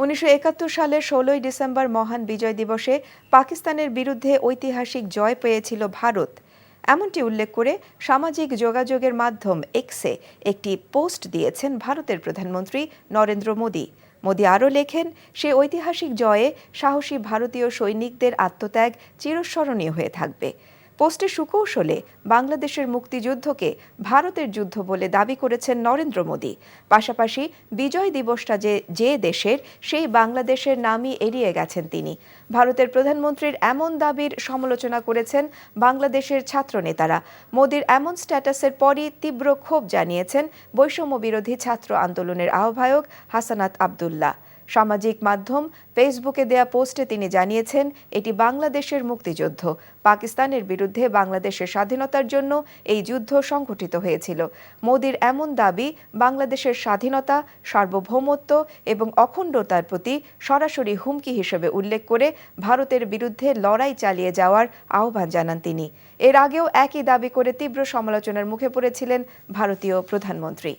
1971 সালের 16 ডিসেম্বর মহান বিজয় দিবসে পাকিস্তানের বিরুদ্ধে ঐতিহাসিক জয় পেয়েছিল ভারত। এমনটি উল্লেখ করে সামাজিক যোগাযোগের মাধ্যম এক্সে একটি পোস্ট দিয়েছেন ভারতের প্রধানমন্ত্রী নরেন্দ্র মোদি। মোদি আরও লেখেন, সে ঐতিহাসিক জয়ে সাহসী ভারতীয় সৈনিকদের আত্মত্যাগ চিরস্মরণীয় হয়ে থাকবে। পোস্টে সুকৌশলে বাংলাদেশের মুক্তিযুদ্ধকে ভারতের যুদ্ধ বলে দাবি করেছেন নরেন্দ্র মোদি। পাশাপাশি বিজয় দিবসটা যে দেশের, সেই বাংলাদেশের নামই এড়িয়ে গেছেন তিনি। ভারতের প্রধানমন্ত্রীর এমন দাবির সমালোচনা করেছেন বাংলাদেশের ছাত্রনেতারা। মোদির এমন স্ট্যাটাসের পরই তীব্র ক্ষোভ জানিয়েছেন বৈষম্য বিরোধী ছাত্র আন্দোলনের আহ্বায়ক হাসানাত আব্দুল্লাহ। সামাজিক মাধ্যম ফেসবুকে দেয়া পোস্টে তিনি জানিয়েছেন, এটি বাংলাদেশের মুক্তিযুদ্ধ। পাকিস্তানের বিরুদ্ধে বাংলাদেশের স্বাধীনতার জন্য এই যুদ্ধ সংঘটিত হয়েছিল। মোদির এমন দাবি বাংলাদেশের স্বাধীনতা, সার্বভৌমত্ব এবং অখণ্ডতার প্রতি সরাসরি হুমকি হিসেবে উল্লেখ করে ভারতের বিরুদ্ধে লড়াই চালিয়ে যাওয়ার আহ্বান জানান তিনি। এর আগেও একই দাবি করে তীব্র সমালোচনার মুখে পড়েছিলেন ভারতীয় প্রধানমন্ত্রী।